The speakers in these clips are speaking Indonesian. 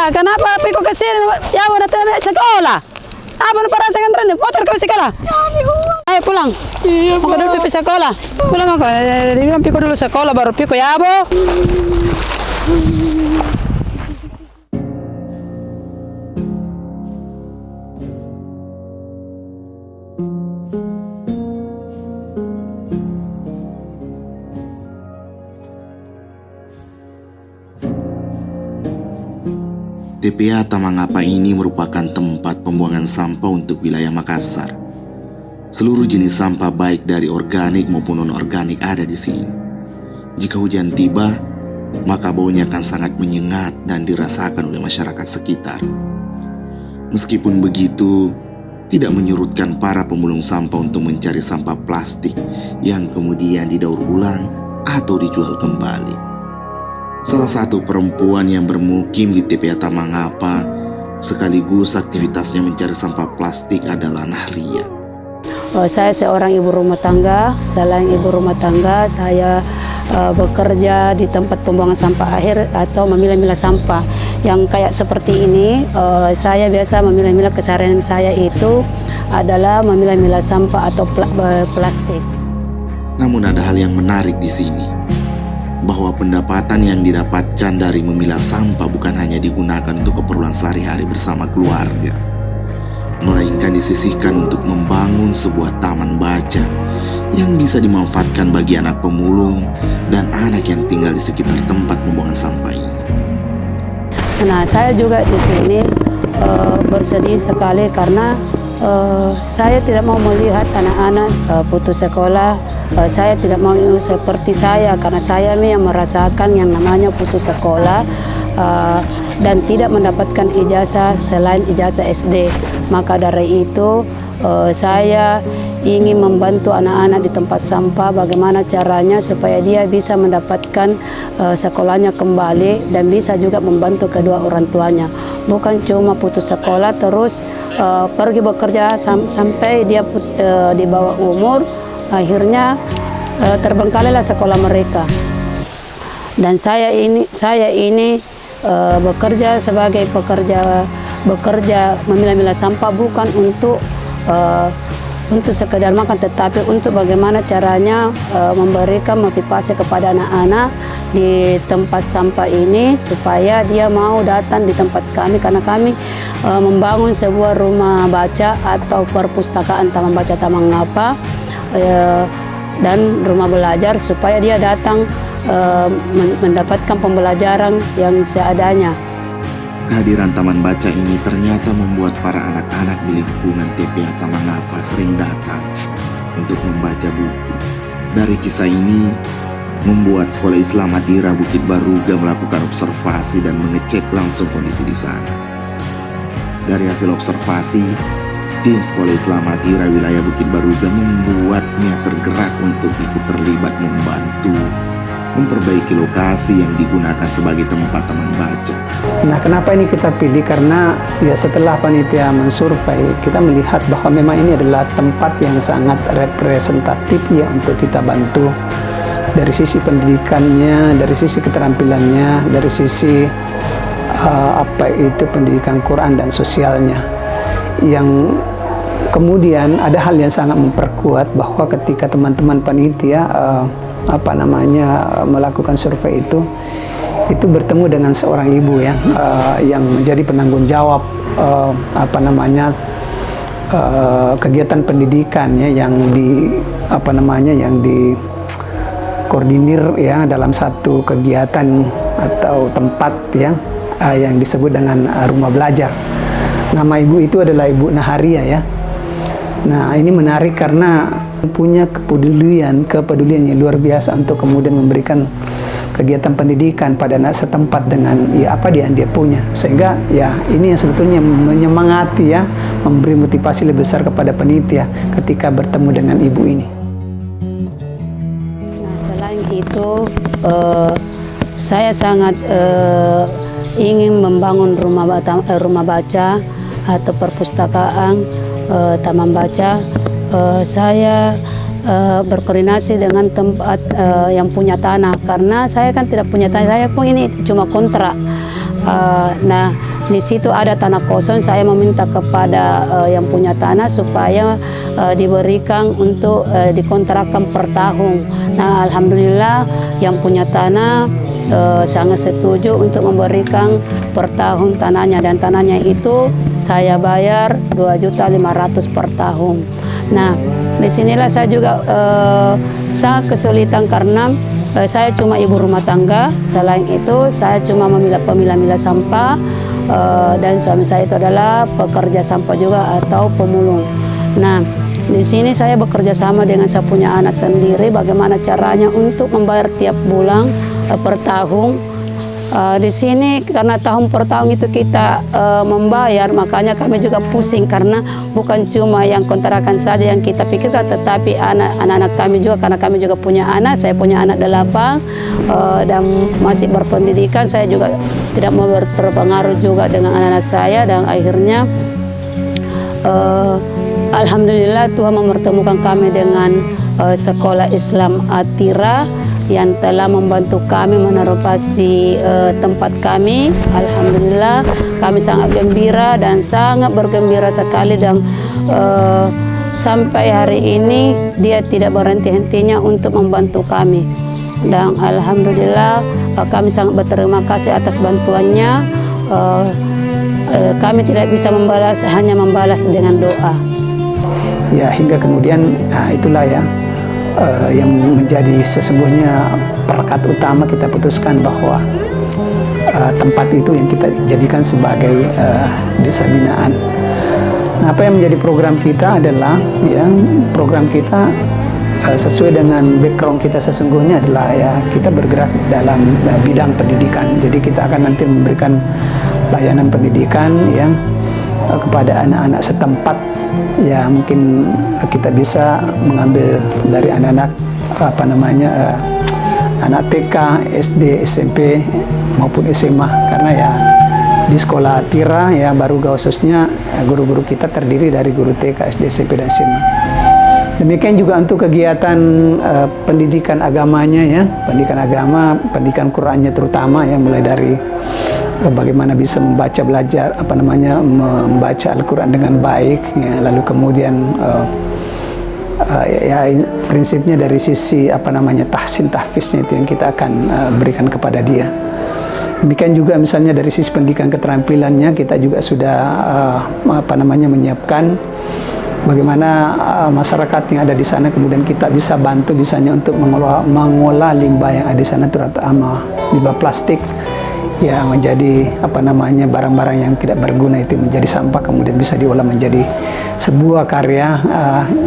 kenapa piko ke sini? Ya udah tanya sekolah. Apa nu para sekarang nih? Motor ke sekolah. Ayo pulang. Mau dulu pipi sekolah. Pulang mau. Dibilang piko dulu sekolah baru piko ya, Bo. TPA Tamangapa ini merupakan tempat pembuangan sampah untuk wilayah Makassar. Seluruh jenis sampah baik dari organik maupun non-organik ada di sini. Jika hujan tiba, maka baunya akan sangat menyengat dan dirasakan oleh masyarakat sekitar. Meskipun begitu, tidak menyurutkan para pemulung sampah untuk mencari sampah plastik yang kemudian didaur ulang atau dijual kembali. Salah satu perempuan yang bermukim di TPA Tamangapa sekaligus aktivitasnya mencari sampah plastik adalah Nahria. Saya seorang ibu rumah tangga. Selain ibu rumah tangga, saya bekerja di tempat pembuangan sampah akhir atau memilah-milah sampah. Yang kayak seperti ini, saya biasa memilah-milah. Keseharian saya itu adalah memilah-milah sampah atau plastik. Namun ada hal yang menarik di sini, bahwa pendapatan yang didapatkan dari memilah sampah bukan hanya digunakan untuk keperluan sehari-hari bersama keluarga, melainkan disisihkan untuk membangun sebuah taman baca yang bisa dimanfaatkan bagi anak pemulung dan anak yang tinggal di sekitar tempat pembuangan sampah ini. Nah, saya juga di sini bersedih sekali karena saya tidak mau melihat anak-anak putus sekolah. Saya tidak mau seperti saya karena saya yang merasakan yang namanya putus sekolah dan tidak mendapatkan ijazah selain ijazah SD. Maka dari itu saya ingin membantu anak-anak di tempat sampah bagaimana caranya supaya dia bisa mendapatkan sekolahnya kembali dan bisa juga membantu kedua orang tuanya. Bukan cuma putus sekolah terus pergi bekerja sampai dia di bawah umur, akhirnya terbengkalailah sekolah mereka. Dan saya ini bekerja sebagai bekerja memilah-milah sampah bukan untuk sekedar makan, tetapi untuk bagaimana caranya memberikan motivasi kepada anak-anak di tempat sampah ini supaya dia mau datang di tempat kami, karena kami membangun sebuah rumah baca atau perpustakaan Taman Baca Tamangapa dan rumah belajar supaya dia datang mendapatkan pembelajaran yang seadanya. Kehadiran taman baca ini ternyata membuat para anak-anak di lingkungan TPA Tamangapa sering datang untuk membaca buku. Dari kisah ini, membuat Sekolah Islam Adira Bukit Baruga melakukan observasi dan mengecek langsung kondisi di sana. Dari hasil observasi, tim Sekolah Islam Adira wilayah Bukit Baruga membuatnya tergerak untuk ikut terlibat membantu memperbaiki lokasi yang digunakan sebagai tempat taman baca. Nah, kenapa ini kita pilih? Karena ya setelah panitia mensurvei, kita melihat bahwa memang ini adalah tempat yang sangat representatif ya untuk kita bantu dari sisi pendidikannya, dari sisi keterampilannya, dari sisi pendidikan Quran dan sosialnya. Yang kemudian ada hal yang sangat memperkuat bahwa ketika teman-teman panitia melakukan survei itu bertemu dengan seorang ibu ya yang menjadi penanggung jawab kegiatan pendidikan ya yang dikoordinir ya dalam satu kegiatan atau tempat ya yang disebut dengan rumah belajar. Nama ibu itu adalah Ibu Naharia ya. Nah, ini menarik karena punya kepedulian yang luar biasa untuk kemudian memberikan kegiatan pendidikan pada anak setempat dengan ya apa yang dia punya, sehingga ya ini yang sebetulnya menyemangati ya, memberi motivasi lebih besar kepada panitia ketika bertemu dengan ibu ini. Nah, selain itu saya sangat ingin membangun rumah baca atau perpustakaan taman baca. Saya berkoordinasi dengan tempat yang punya tanah, karena saya kan tidak punya tanah, saya pun ini cuma kontrak. Nah, di situ ada tanah kosong. Saya meminta kepada yang punya tanah supaya diberikan untuk dikontrakkan per tahun. Nah, alhamdulillah yang punya tanah sangat setuju untuk memberikan per tahun tanahnya, dan tanahnya itu saya bayar 2.500.000 per tahun. Nah, disinilah saya juga sangat kesulitan karena saya cuma ibu rumah tangga. Selain itu saya cuma pemilah-milah sampah, dan suami saya itu adalah pekerja sampah juga atau pemulung. Nah, di sini saya bekerja sama dengan saya punya anak sendiri. Bagaimana caranya untuk membayar tiap bulan per tahun. Di sini karena tahun per tahun itu kita membayar, makanya kami juga pusing karena bukan cuma yang kontrakan saja yang kita pikirkan, tetapi anak-anak kami juga, karena kami juga punya anak. Saya punya anak 8 dan masih berpendidikan. Saya juga tidak mau berpengaruh juga dengan anak-anak saya, dan akhirnya alhamdulillah Tuhan mempertemukan kami dengan sekolah Islam Atira yang telah membantu kami merenovasi tempat kami. Alhamdulillah kami sangat gembira dan sangat bergembira sekali, dan sampai hari ini dia tidak berhenti-hentinya untuk membantu kami, dan alhamdulillah kami sangat berterima kasih atas bantuannya. Kami tidak bisa membalas, hanya membalas dengan doa. Ya, hingga kemudian itulah ya yang menjadi sesungguhnya perekat utama kita putuskan bahwa tempat itu yang kita jadikan sebagai desa binaan. Nah, apa yang menjadi program kita adalah program kita sesuai dengan background kita sesungguhnya adalah kita bergerak dalam bidang pendidikan. Jadi kita akan nanti memberikan layanan pendidikan kepada anak-anak setempat. Ya, mungkin kita bisa mengambil dari anak-anak anak TK, SD, SMP maupun SMA, karena di sekolah Atira baru khususnya guru-guru kita terdiri dari guru TK, SD, SMP dan SMA. Demikian juga untuk kegiatan pendidikan agamanya, pendidikan agama, pendidikan Qur'annya terutama, mulai dari bagaimana bisa membaca, belajar membaca Al-Quran dengan baik, lalu kemudian prinsipnya dari sisi tahsin tahfiznya itu yang kita akan berikan kepada dia. Demikian juga misalnya dari sisi pendidikan keterampilannya kita juga sudah menyiapkan bagaimana masyarakat yang ada di sana kemudian kita bisa bantu misalnya untuk mengolah limbah yang ada di sana, terutama limbah plastik menjadi barang-barang yang tidak berguna itu menjadi sampah, kemudian bisa diolah menjadi sebuah karya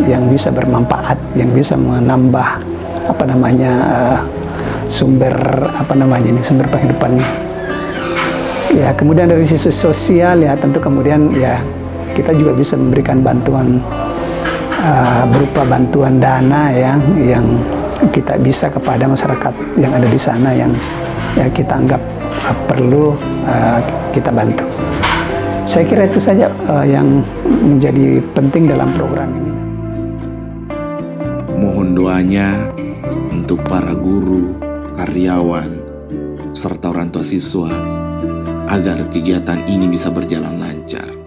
yang bisa bermanfaat, yang bisa menambah sumber sumber penghidupan. Kemudian dari sisi sosial tentu kemudian kita juga bisa memberikan bantuan berupa bantuan dana yang kita bisa kepada masyarakat yang ada di sana yang kita anggap perlu kita bantu. Saya kira itu saja yang menjadi penting dalam program ini. Mohon doanya untuk para guru, karyawan, serta orang tua siswa agar kegiatan ini bisa berjalan lancar.